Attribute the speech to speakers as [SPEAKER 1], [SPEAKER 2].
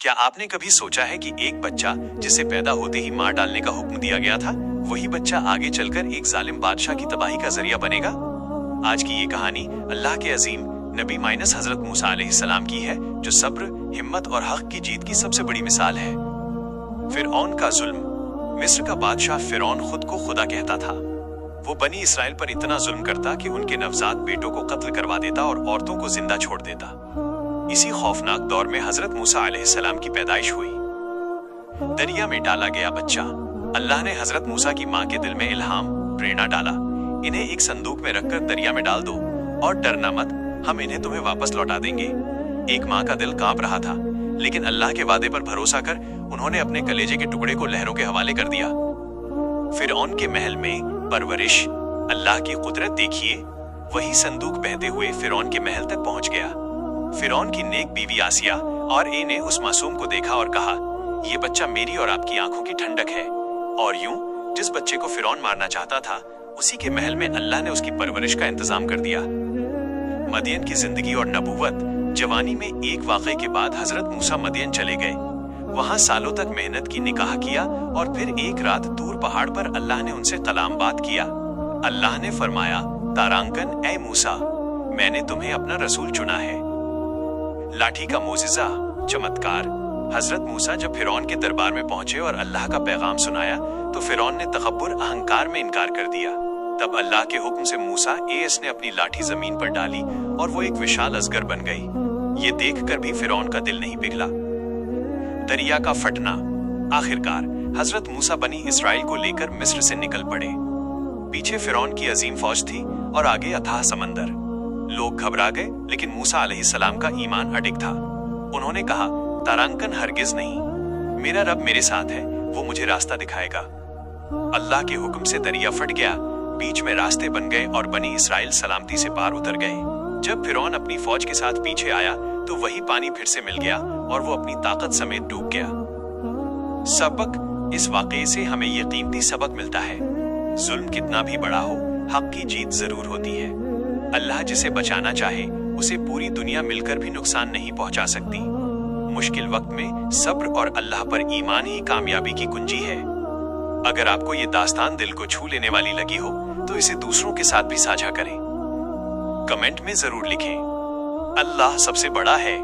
[SPEAKER 1] क्या आपने कभी सोचा है कि एक बच्चा जिसे पैदा होते ही मार डालने का हुक्म दिया गया था, वही बच्चा आगे चलकर एक जालिम बादशाह की तबाही का जरिया बनेगा? आज की ये कहानी अल्लाह के अजीम नबी हजरत मूसा अलैहिस्सलाम की है, जो सब्र, हिम्मत और हक की जीत की सबसे बड़ी मिसाल है। फिरौन का जुल्म। मिस्र का बादशाह फिरौन खुद को खुदा कहता था। वो बनी इसराइल पर इतना जुल्म करता कि उनके नवजात बेटों को कत्ल करवा देता और औरतों को जिंदा छोड़ देता। इसी खौफनाक दौर में हजरत मूसा अलैहिस्सलाम की पैदाइश हुई। दरिया में डाला गया बच्चा। अल्लाह ने हजरत मूसा की माँ के दिल में इल्हाम, प्रेरणा डाला, इन्हें एक संदूक में रखकर दरिया में डाल दो और डरना मत, हम इन्हें तुम्हें वापस लौटा देंगे। एक माँ का दिल कांप रहा था, लेकिन अल्लाह के वादे पर भरोसा कर उन्होंने अपने कलेजे के टुकड़े को लहरों के हवाले कर दिया। फिरौन के महल में परवरिश। अल्लाह की कुदरत देखिए, वही संदूक बहते हुए फिरौन के महल तक पहुंच गया। फिरौन की नेक बीवी आसिया और ए ने उस मासूम को देखा और कहा, ये बच्चा मेरी और आपकी आंखों की ठंडक है। और यूं जिस बच्चे को फिरौन मारना चाहता था, उसी के महल में अल्लाह ने उसकी परवरिश का इंतजाम कर दिया। मदियन की जिंदगी और नबूवत। जवानी में एक वाक़े के बाद हजरत मूसा मदियन चले गए। वहां सालों तक मेहनत की, निकाह किया और फिर एक रात दूर पहाड़ पर अल्लाह ने उनसे कलाम बात किया। अल्लाह ने फरमाया, तारांकन, ए मूसा, मैंने तुम्हें अपना रसूल चुना है। लाठी का मोजिजा, चमत्कार। हजरत मूसा जब फिरौन के दरबार में पहुंचे और अल्लाह का पैगाम सुनाया, तो फिरौन ने तकब्बुर, अहंकार में इनकार कर दिया। तब अल्लाह के हुक्म से मूसा ने अपनी लाठी जमीन पर डाली और वो एक विशाल अजगर बन गई। ये देखकर भी फिरौन का दिल नहीं पिघला। दरिया का फटना। आखिरकार हजरत मूसा बनी इसराइल को लेकर मिस्र से निकल पड़े। पीछे फिरौन की अजीम फौज थी और आगे अथाह समंदर। लोग घबरा गए, लेकिन मूसा अलैहिस्सलाम का ईमान अडिग था। उन्होंने कहा, तारांकन, हरगिज नहीं, मेरा रब मेरे साथ है, वो मुझे रास्ता दिखाएगा। अल्लाह के हुक्म से दरिया फट गया, बीच में रास्ते बन गए और बनी इसराइल सलामती से पार उतर गए। जब फिरौन अपनी फौज के साथ पीछे आया, तो वही पानी फिर से मिल गया और वो अपनी ताकत समेत डूब गया। सबक। इस वाकये से हमें ये कीमती सबक मिलता है, जुल्म कितना भी बड़ा हो, हक की जीत जरूर होती है। अल्लाह जिसे बचाना चाहे, उसे पूरी दुनिया मिलकर भी नुकसान नहीं पहुंचा सकती। मुश्किल वक्त में सब्र और अल्लाह पर ईमान ही कामयाबी की कुंजी है। अगर आपको ये दास्तान दिल को छू लेने वाली लगी हो, तो इसे दूसरों के साथ भी साझा करें। कमेंट में जरूर लिखें, अल्लाह सबसे बड़ा है।